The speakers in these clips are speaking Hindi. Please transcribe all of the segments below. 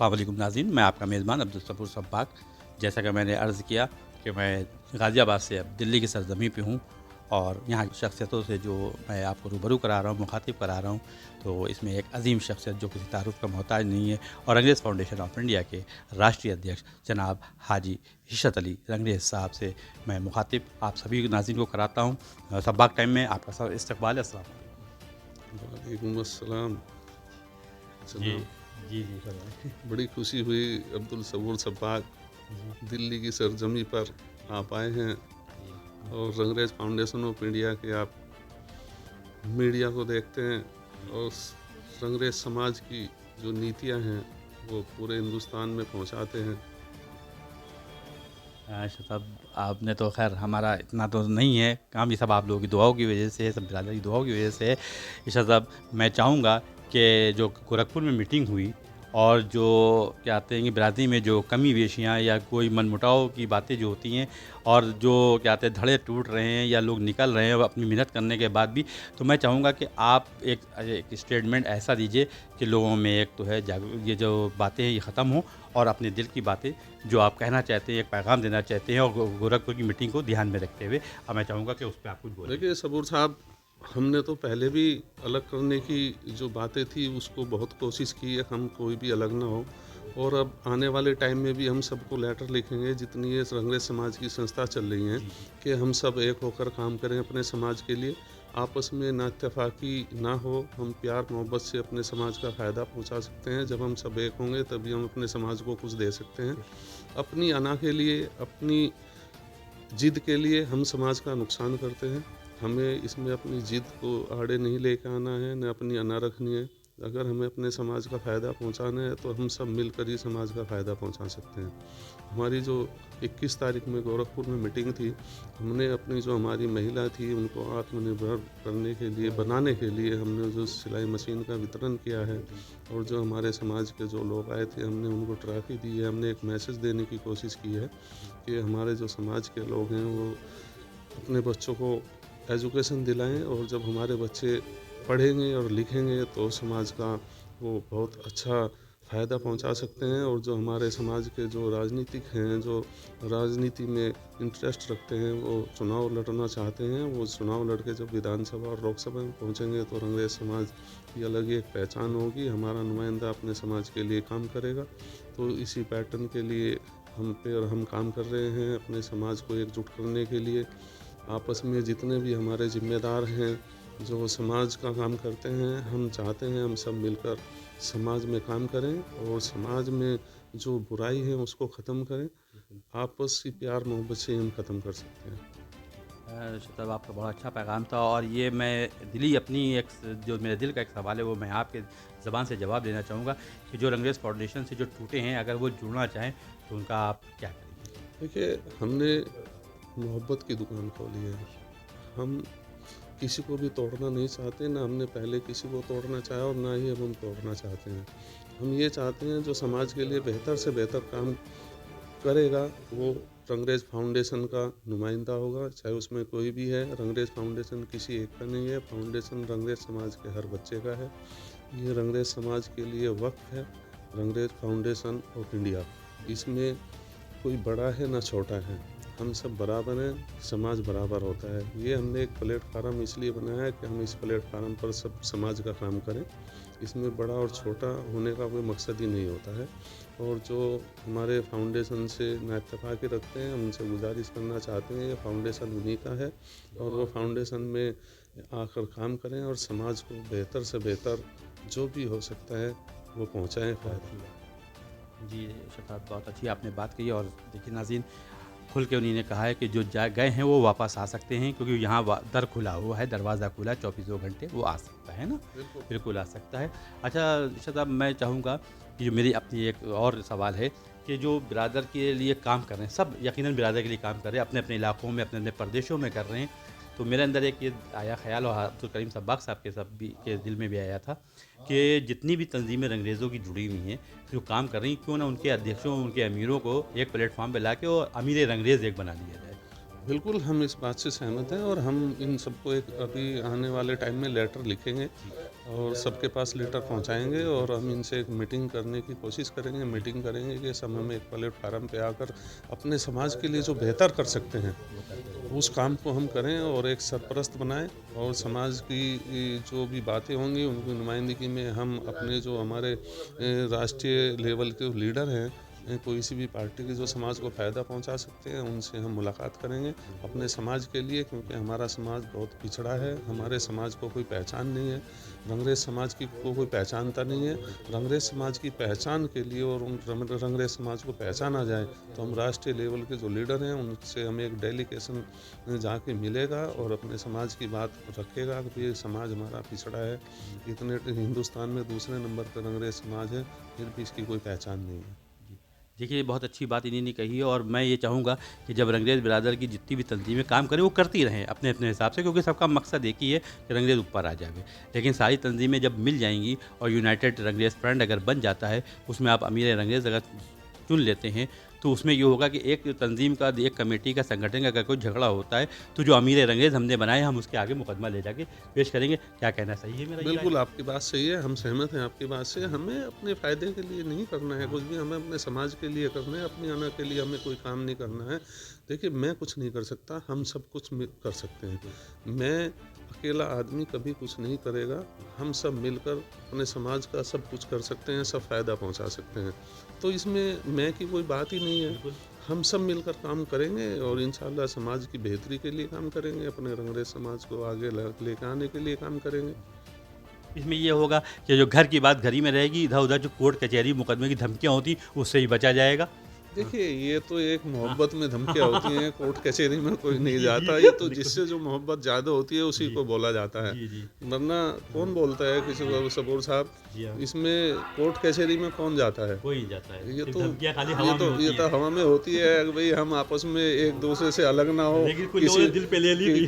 अस्सलाम वालेकुम नाज़रीन, मैं आपका मेज़बान अब्दुल सब्बूर सब्बाक। जैसा कि मैंने अर्ज़ किया कि मैं गाज़ियाबाद से अब दिल्ली की सरज़मीं पे हूँ और यहाँ की शख्सियतों से जो मैं आपको रूबरू करा रहा हूँ, मुखातिब करा रहा हूँ, तो इसमें एक अज़ीम शख्सियत जो किसी तारुफ़ का मोहताज नहीं है और अंग्रेज़ फाउंडेशन ऑफ इंडिया के राष्ट्रीय अध्यक्ष जनाब हाजी इशरत अली रंगरेज़ साहब से मैं मुखातिब आप सभी नाज़रीन को कराता हूँ। सब्बाक टाइम में आपका इस्तकबाल है। अस्सलाम वालेकुम अस्सलाम जी, जनाब। जी, जी, फरमाइए। बड़ी खुशी हुई अब्दुल सबूर सब्बाक दिल्ली की सरजमी पर आप आए हैं और रंगरेज फाउंडेशन ऑफ इंडिया के आप मीडिया को देखते हैं और रंगरेज समाज की जो नीतियां हैं वो पूरे हिंदुस्तान में पहुंचाते हैं। अच्छा साहब, आपने तो खैर हमारा इतना तो नहीं है काम, ये सब आप लोगों की दुआओं की वजह से है, सब बिरादरी की दुआओं की वजह से है। इशा साहब, मैं चाहूँगा कि जो गोरखपुर में मीटिंग हुई और जो क्या कहते हैं कि बिरादरी में जो कमी बेशियाँ या कोई मनमुटाव की बातें जो होती हैं और जो क्या कहते हैं धड़े टूट रहे हैं या लोग निकल रहे हैं अपनी मेहनत करने के बाद भी, तो मैं चाहूँगा कि आप एक स्टेटमेंट ऐसा दीजिए कि लोगों में एक तो है ये जो बातें हैं ये ख़त्म हो और अपने दिल की बातें जो आप कहना चाहते हैं, एक पैगाम देना चाहते हैं और गोरखपुर की मीटिंग को ध्यान में रखते हुए अब मैं चाहूँगा कि उस पर आप कुछ बोलें। देखिए सबूर साहब, हमने तो पहले भी अलग करने की जो बातें थी उसको बहुत कोशिश की है, हम कोई भी अलग ना हो। और अब आने वाले टाइम में भी हम सबको लेटर लिखेंगे, जितनी ये रंगरेज समाज की संस्था चल रही हैं, जी, कि हम सब एक होकर काम करें अपने समाज के लिए। आपस में ना इत्तेफाकी ना हो, हम प्यार मोहब्बत से अपने समाज का फ़ायदा पहुंचा सकते हैं। जब हम सब एक होंगे तभी हम अपने समाज को कुछ दे सकते हैं। अपनी अना के लिए, अपनी जिद के लिए हम समाज का नुकसान करते हैं। हमें इसमें अपनी जिद को आड़े नहीं लेके आना है, न अपनी अना रखनी है। अगर हमें अपने समाज का फ़ायदा पहुंचाना है तो हम सब मिलकर ही समाज का फ़ायदा पहुंचा सकते हैं। हमारी जो 21 तारीख में गोरखपुर में मीटिंग थी, हमने अपनी जो हमारी महिला थी उनको आत्मनिर्भर करने के लिए, बनाने के लिए हमने जो सिलाई मशीन का वितरण किया है और जो हमारे समाज के जो लोग आए थे हमने उनको ट्रॉफी दी है। हमने एक मैसेज देने की कोशिश की है कि हमारे जो समाज के लोग हैं वो अपने बच्चों को एजुकेशन दिलाएं और जब हमारे बच्चे पढ़ेंगे और लिखेंगे तो समाज का वो बहुत अच्छा फ़ायदा पहुंचा सकते हैं। और जो हमारे समाज के जो राजनीतिक हैं, जो राजनीति में इंटरेस्ट रखते हैं, वो चुनाव लड़ना चाहते हैं, वो चुनाव लड़के जब विधानसभा और लोकसभा में पहुंचेंगे तो रंगरेज समाज की अलग ही एक पहचान होगी। हमारा नुमाइंदा अपने समाज के लिए काम करेगा। तो इसी पैटर्न के लिए हम काम कर रहे हैं अपने समाज को एकजुट करने के लिए। आपस में जितने भी हमारे ज़िम्मेदार हैं जो समाज का काम करते हैं, हम चाहते हैं हम सब मिलकर समाज में काम करें और समाज में जो बुराई है उसको ख़त्म करें। आपस की प्यार मोहब्बत से हम ख़त्म कर सकते हैं। शतब आपका बहुत अच्छा पैगाम था और ये मैं दिली अपनी एक जो मेरे दिल का एक सवाल है वो मैं आपके ज़बान से जवाब देना चाहूँगा कि जो रंगरेज़ फाउंडेशन से जो टूटे हैं अगर वो जुड़ना चाहें तो उनका आप क्या करेंगे? देखिए, हमने मोहब्बत की दुकान खोली है। हम किसी को भी तोड़ना नहीं चाहते, ना हमने पहले किसी को तोड़ना चाहा और ना ही अब हम तोड़ना चाहते हैं। हम ये चाहते हैं जो समाज के लिए बेहतर से बेहतर काम करेगा वो रंगरेज फाउंडेशन का नुमाइंदा होगा, चाहे उसमें कोई भी है। रंगरेज फाउंडेशन किसी एक का नहीं है, फाउंडेशन रंगरेज समाज के हर बच्चे का है। ये रंगरेज समाज के लिए वक्फ है, रंगरेज फाउंडेशन ऑफ इंडिया। इसमें कोई बड़ा है ना छोटा है, हम सब बराबर हैं, समाज बराबर होता है। ये हमने एक प्लेटफार्म इसलिए बनाया है कि हम इस प्लेटफार्म पर सब समाज का काम करें। इसमें बड़ा और छोटा होने का कोई मकसद ही नहीं होता है। और जो हमारे फाउंडेशन से नाइत्तेफाकी रखते हैं, हम उनसे गुजारिश करना चाहते हैं, ये फाउंडेशन उन्हीं का है और वो फाउंडेशन में आकर काम करें और समाज को बेहतर से बेहतर जो भी हो सकता है वो पहुँचाएँ फ़ायदा। जी, शताब बहुत अच्छी आपने बात कही और देखिए नाज़रीन खुल के उन्हीं ने कहा है कि जो जा गए हैं वो वापस आ सकते हैं क्योंकि यहाँ दर खुला हुआ है, दरवाज़ा खुला है, 24 घंटे वो आ सकता है ना? बिल्कुल। बिल्कुल आ सकता है। अच्छा शताब, मैं चाहूँगा कि जो मेरी अपनी एक और सवाल है कि जो बिरादर के लिए काम कर रहे हैं, सब यकीनन बिरादर के लिए काम कर रहे हैं, अपने-अपने इलाकों में, अपने-अपने प्रदेशों में कर रहे हैं। तो मेरे अंदर एक ये आया ख़्याल और अब्दुल करीम सब्बाक साहब के सब भी के दिल में भी आया था कि जितनी भी तंज़ीमें रंगरेज़ों की जुड़ी हुई हैं, जो काम कर रही हैं, क्यों ना उनके अध्यक्षों, उनके अमीरों को एक प्लेटफ़ॉर्म पे लाके और अमीर रंगरेज़ एक बना दिया जाए। बिल्कुल, हम इस बात से सहमत हैं और हम इन सबको एक अभी आने वाले टाइम में लेटर लिखेंगे। जी, और सबके पास लेटर पहुंचाएंगे और हम इनसे एक मीटिंग करने की कोशिश करेंगे, मीटिंग करेंगे कि सब हम एक प्लेटफार्म पे आकर अपने समाज के लिए जो बेहतर कर सकते हैं उस काम को हम करें और एक सरपरस्त बनाएं और समाज की जो भी बातें होंगी उनकी नुमाइंदगी में हम अपने जो हमारे राष्ट्रीय लेवल के लीडर हैं, कोई सी भी पार्टी की जो समाज को फ़ायदा पहुंचा सकते हैं उनसे हम मुलाकात करेंगे अपने समाज के लिए, क्योंकि हमारा समाज बहुत पिछड़ा है, हमारे समाज को कोई पहचान नहीं है, रंगरेज समाज की को कोई पहचानता नहीं है। रंगरेज समाज की पहचान के लिए और उन रंगरेज समाज को पहचाना जाए तो हम राष्ट्रीय लेवल के जो लीडर हैं उनसे हमें एक डेलीगेशन जाके मिलेगा और अपने समाज की बात रखेगा कि ये समाज हमारा पिछड़ा है, इतने हिंदुस्तान में दूसरे नंबर पर रंगरेज समाज है, फिर भी इसकी कोई पहचान नहीं है। देखिए, बहुत अच्छी बात इन्हीं ने कही है और मैं ये चाहूँगा कि जब रंगरेज बिरादर की जितनी भी तंजीमें काम करें वो करती रहें अपने अपने हिसाब से, क्योंकि सबका मकसद एक ही है कि रंगरेज ऊपर आ जाए। लेकिन सारी तंजीमें जब मिल जाएंगी और यूनाइटेड रंगरेज फ्रंट अगर बन जाता है, उसमें आप अमीर रंगरेज अगर चुन लेते हैं, तो उसमें ये होगा कि एक तंजीम का, एक कमेटी का, संगठन का अगर कोई झगड़ा होता है तो जो अमीर रंगरेज हमने बनाए हम उसके आगे मुकदमा ले जाके पेश करेंगे। क्या कहना सही है मेरा? ये बिल्कुल आपकी बात सही है, हम सहमत हैं आपकी बात से। हमें अपने फ़ायदे के लिए नहीं करना है कुछ भी, हमें अपने समाज के लिए करना है, अपनी आना के लिए हमें कोई काम नहीं करना है। देखिए, मैं कुछ नहीं कर सकता, हम सब कुछ कर सकते हैं। मैं अकेला आदमी कभी कुछ नहीं करेगा, हम सब मिलकर अपने समाज का सब कुछ कर सकते हैं, सब फ़ायदा पहुंचा सकते हैं। तो इसमें मैं की कोई बात ही नहीं है। हम सब मिलकर काम करेंगे और इंशाल्लाह समाज की बेहतरी के लिए काम करेंगे, अपने रंगरेज समाज को आगे लेकर आने के लिए काम करेंगे। इसमें ये होगा कि जो घर की बात घर ही में रहेगी, इधर उधर जो कोर्ट कचहरी मुकदमे की धमकियाँ होती उससे ही बचा जाएगा। देखिए, ये तो एक मोहब्बत में धमकियाँ होती हैं, कोर्ट कचहरी में कोई नहीं जाता। ये तो जिससे जो मोहब्बत ज़्यादा होती है उसी को बोला जाता है, जी, जी। वरना कौन बोलता है किसी को सबूर साहब? जी हाँ, इसमें कोर्ट कचहरी में कौन जाता है? कोई नहीं जाता है। ये सिर्फ़ तो धमकियाँ खाली ये हवा में तो होती ये तो हैं। हवा में होती है कि भई हम आपस में एक दूसरे से अलग ना हो, लेकिन कुछ लोगों ने दिल पे ले ली भी।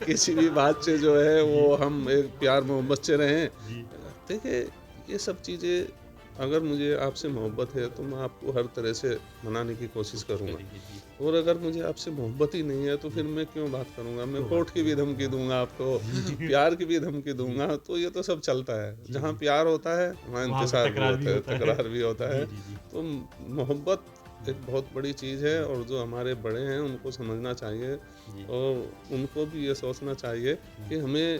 किसी भी बात से जो है वो हम एक प्यार मोहब्बत से रहें। जी। देखिए, ये सब चीज़ें अगर मुझे आपसे मोहब्बत है तो मैं आपको हर तरह से मनाने की कोशिश करूँगा, करेंगे, जी। और अगर मुझे आपसे मोहब्बत ही नहीं है तो फिर मैं क्यों बात करूँगा? मैं कोर्ट की भी धमकी दूँगा आपको, प्यार की भी धमकी दूँगा, तो ये तो सब चलता है। जहाँ प्यार होता है वहाँ वहाँ पे इंतज़ार भी तकरार भी होता है, होता है। तकरार भी होता जी, है। जी, जी। तो मोहब्बत एक बहुत बड़ी चीज़ है और जो हमारे बड़े हैं उनको समझना चाहिए जी, और उनको भी ये सोचना चाहिए कि हमें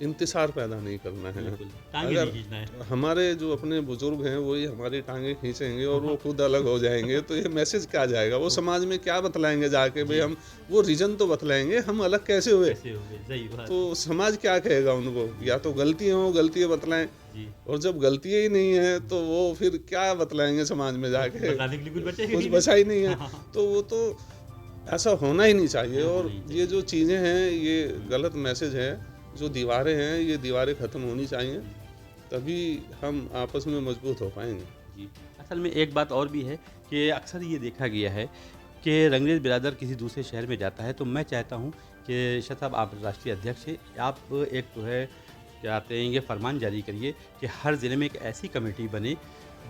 इंतज़ार पैदा नहीं करना है। बिल्कुल। टाँगे अगर नहीं खींचना है। हमारे जो अपने बुजुर्ग हैं वही हमारी टांगें खींचेंगे और वो खुद अलग हो जाएंगे तो ये मैसेज क्या जाएगा? वो समाज में क्या बतलाएंगे जाके? भाई हम वो रीज़न तो बतलाएंगे, हम अलग कैसे हुए? कैसे हो गए? सही बात। तो समाज क्या कहेगा उनको? या तो गलतियाँ हो, गलतियाँ बतलाएं, जी, और जब गलतियाँ ही नहीं है तो वो फिर क्या बतलाएंगे समाज में जाके? बताने के लिए कुछ बचेगा कुछ ही बचा ही नहीं है। नहीं। तो वो तो ऐसा होना ही नहीं चाहिए। होना और नहीं चाहिए। ये जो चीज़ें हैं ये गलत मैसेज है, जो दीवारें हैं ये दीवारें ख़त्म होनी चाहिए, तभी हम आपस में मजबूत हो पाएंगे। जी। असल में एक बात और भी है कि अक्सर ये देखा गया है कि रंगरेज बिरादर किसी दूसरे शहर में जाता है, तो मैं चाहता हूँ कि शाह साहब, आप राष्ट्रीय अध्यक्ष हैं, आप एक जो है क्या कहते हैं, ये फरमान जारी करिए कि हर ज़िले में एक ऐसी कमेटी बने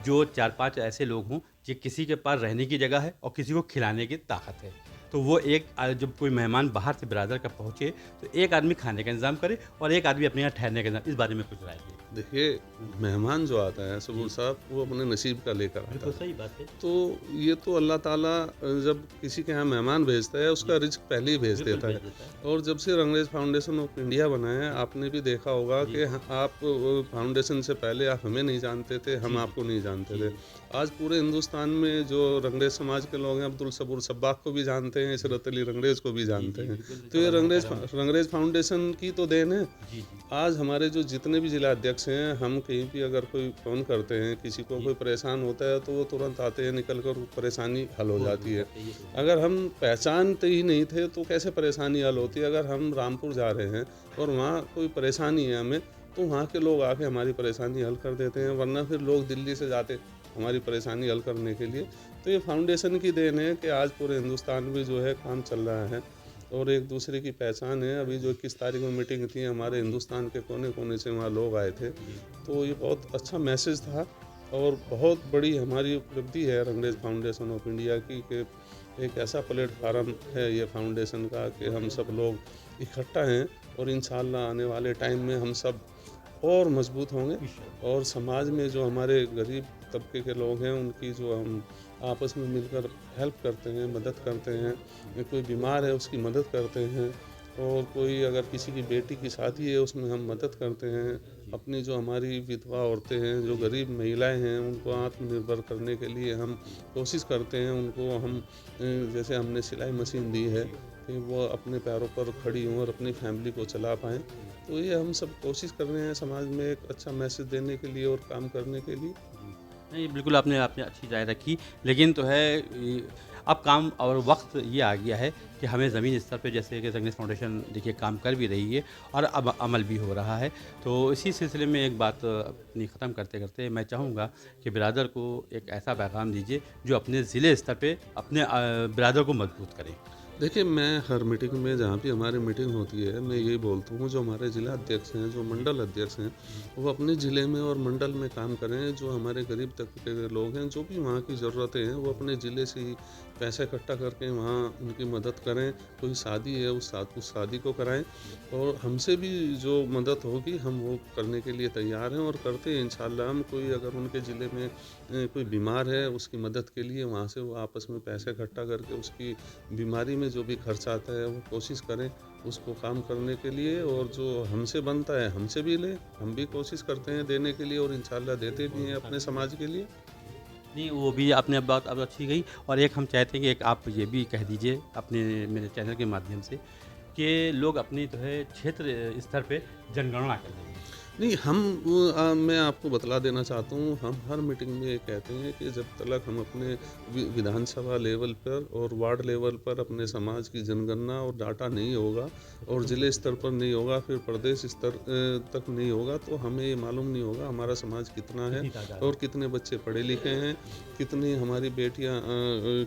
जो 4-5 ऐसे लोग हों कि किसी के पास रहने की जगह है और किसी को खिलाने की ताकत है। तो वो एक जब कोई मेहमान बाहर से बिरादर का पहुँचे तो एक आदमी खाने का इंतज़ाम करे और एक आदमी अपने यहाँ ठहरने का इंतज़ाम। इस बारे में कुछ राय दें। देखिए, मेहमान जो आता है सबूर साहब, वो अपने नसीब का लेकर आता बिल्कुल है। सही बात है। तो ये तो अल्लाह ताला जब किसी के यहाँ मेहमान भेजता है उसका रिज़्क पहले ही भेज बिल्कुल देता भेज है। देता है। और जब से रंगरेज फाउंडेशन ऑफ इंडिया बना है, आपने भी देखा होगा जी। कि आप फाउंडेशन से पहले आप हमें नहीं जानते थे, हम जी। आपको नहीं जानते जी। थे। आज पूरे हिंदुस्तान में जो रंगरेज समाज के लोग हैं, अब्दुल सबूर सब्बाग को भी जानते हैं, इशरत अली रंगरेज को भी जानते जी, हैं। बिल्कुल, तो ये सब अल्लाह का करम है। रंगरेज फाउंडेशन की तो देन है। जी, जी। आज हमारे जो जितने भी जिला अध्यक्ष हैं, हम कहीं भी अगर कोई फ़ोन करते हैं, किसी को जी। कोई परेशान होता है तो वो तुरंत आते हैं, निकल कर परेशानी हल हो जाती है। ये तो अगर हम पहचानते ही नहीं थे तो कैसे परेशानी हल होती है? अगर हम रामपुर जा रहे हैं और वहाँ कोई परेशानी है हमें, तो वहाँ के लोग आके हमारी परेशानी हल कर देते हैं, वरना फिर लोग दिल्ली से जाते हमारी परेशानी हल करने के लिए। तो ये फाउंडेशन की देन है कि आज पूरे हिंदुस्तान में जो है काम चल रहा है और एक दूसरे की पहचान है। अभी जो 21 तारीख को मीटिंग थी, हमारे हिंदुस्तान के कोने-कोने से वहाँ लोग आए थे। तो ये बहुत अच्छा मैसेज था और बहुत बड़ी हमारी उपलब्धि है रंगरेज फाउंडेशन ऑफ इंडिया की कि एक ऐसा प्लेटफार्म है ये फाउंडेशन का कि हम सब लोग इकट्ठा हैं और इंशाअल्लाह आने वाले टाइम में हम सब और मजबूत होंगे और समाज में जो हमारे गरीब तबके के लोग हैं उनकी जो हम आपस में मिलकर हेल्प करते हैं, मदद करते हैं, या कोई बीमार है उसकी मदद करते हैं और कोई अगर किसी की बेटी की शादी है उसमें हम मदद करते हैं। अपनी जो हमारी विधवा औरतें हैं, जो गरीब महिलाएं हैं, उनको आत्मनिर्भर करने के लिए हम कोशिश करते हैं। उनको हम जैसे हमने सिलाई मशीन दी है कि वो अपने पैरों पर खड़ी हों और अपनी फैमिली को चला पाएँ। तो ये हम सब कोशिश कर रहे हैं समाज में एक अच्छा मैसेज देने के लिए और काम करने के लिए। नहीं, बिल्कुल आपने आपने अच्छी राय रखी, लेकिन तो है अब काम और वक्त ये आ गया है कि हमें ज़मीनी स्तर पे जैसे कि संगनेश फाउंडेशन देखिए काम कर भी रही है और अब अमल भी हो रहा है। तो इसी सिलसिले में एक बात अपनी ख़त्म करते करते मैं चाहूँगा कि बिरादर को एक ऐसा पैगाम दीजिए जो अपने ज़िले स्तर पे अपने बिरादर को मजबूत करे। देखिए, मैं हर मीटिंग में जहाँ भी हमारी मीटिंग होती है, मैं यही बोलता हूँ जो हमारे ज़िला अध्यक्ष हैं, जो मंडल अध्यक्ष हैं, वो अपने ज़िले में और मंडल में काम करें। जो हमारे गरीब तबके के लोग हैं, जो भी वहाँ की ज़रूरतें हैं, वो अपने ज़िले से ही पैसा इकट्ठा करके वहाँ उनकी मदद करें। कोई शादी है, उस शादी को कराएँ और हमसे भी जो मदद होगी, हम वो करने के लिए तैयार हैं और करते हैं इंशाअल्लाह। हम कोई अगर उनके ज़िले में कोई बीमार है, उसकी मदद के लिए वहाँ से वो आपस में पैसा इकट्ठा करके उसकी बीमारी में जो भी खर्चा आता है वो कोशिश करें उसको काम करने के लिए और जो हमसे बनता है हमसे भी लें। हम भी कोशिश करते हैं देने के लिए और इंशाल्लाह देते भी हैं अपने समाज के लिए। नहीं, वो भी आपने अब बात अब अच्छी कही और एक हम चाहते हैं कि एक आप ये भी कह दीजिए अपने मेरे चैनल के माध्यम से कि लोग अपनी जो है क्षेत्र स्तर पे जनगणना कर देंगे। नहीं, मैं आपको बतला देना चाहता हूँ, हम हर मीटिंग में ये कहते हैं कि जब तक हम अपने विधानसभा लेवल पर और वार्ड लेवल पर अपने समाज की जनगणना और डाटा नहीं होगा और ज़िले स्तर पर नहीं होगा, फिर प्रदेश स्तर तक नहीं होगा, तो हमें ये मालूम नहीं होगा हमारा समाज कितना है कितनी तादाद और कितने बच्चे पढ़े लिखे हैं, कितनी हमारी बेटियाँ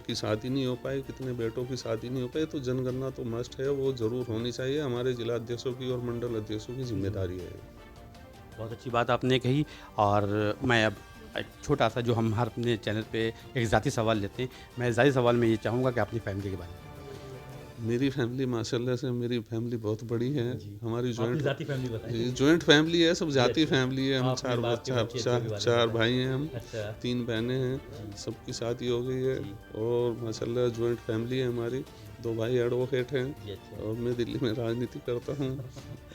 की शादी नहीं हो पाई, कितने बेटों की शादी नहीं हो पाई। तो जनगणना तो मस्ट है, वो ज़रूर होनी चाहिए। हमारे जिला अध्यक्षों की और मंडल अध्यक्षों की जिम्मेदारी है। बहुत अच्छी बात आपने कही और मैं अब एक छोटा-सा जो हम हर अपने चैनल पे एक ज़ाती सवाल लेते हैं, मैं ज़ाती सवाल में ये चाहूँगा कि अपनी फैमिली के बारे में। मेरी फैमिली माशाल्लाह से मेरी फैमिली बहुत बड़ी है। हमारी अपनी ज़ाती फैमिली बताइए। जॉइंट फैमिली है, सब जाती अच्छा। फैमिली है। हम हाँ, अपने बाप के बच्चे जो भी बारे में 4 बताएँ। भाई हैं हम, अच्छा। 3 बहनें हैं, जी, सबकी शादी हो गई है जी, और माशाल्लाह जॉइंट फैमिली है हमारी। 2 भाई एडवोकेट हैं जी, अच्छा। और मैं दिल्ली में राजनीति करता हूँ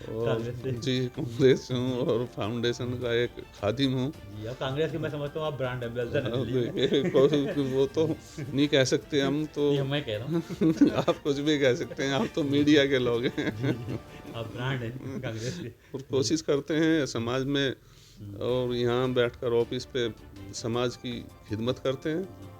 और कांग्रेस से? जी, कांग्रेस हूँ और फाउंडेशन का एक खादिम हूँ। जी, अब कांग्रेस के मैं समझता हूँ आप ब्रांड एम्बेसडर हैं अब दिल्ली में। देखिए वो तो नहीं कह सकते हम तो। नहीं, मैं कह रहा हूँ। आप कुछ भी कह सकते हैं, आप तो मीडिया के लोग हैं। जी, जी, आप ब्रांड हैं कांग्रेस के। और कोशिश करते हैं समाज में हुँ, और यहाँ बैठकर ऑफिस पे समाज की खिदमत करते हैं।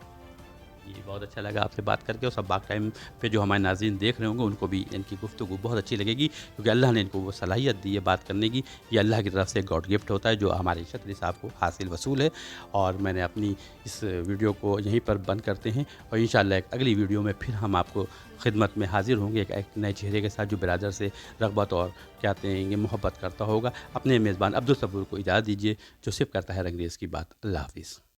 जी, बहुत अच्छा लगा आपसे बात करके और सब बात टाइम पे जो हमारे नाज़रीन देख रहे होंगे उनको भी इनकी गुफ्तगू बहुत अच्छी लगेगी क्योंकि अल्लाह ने इनको वो सलाहियत दी है बात करने की। ये अल्लाह की तरफ से गॉड गिफ्ट होता है जो हमारे छतरी साहब को हासिल वसूल है। और मैंने अपनी इस वीडियो को यहीं पर बंद करते हैं और इंशाअल्लाह एक अगली वीडियो में फिर हम आपको खिदमत में हाजिर होंगे एक नए चेहरे के साथ जो बिरादर से रग़बत और क्या कहते हैं ये मोहब्बत करता होगा। अपने मेज़बान अब्दुल सबूर को इजाज़त दीजिए जो सिर्फ़ करता है रंगरेज़ की बात। अल्लाह हाफ़िज़।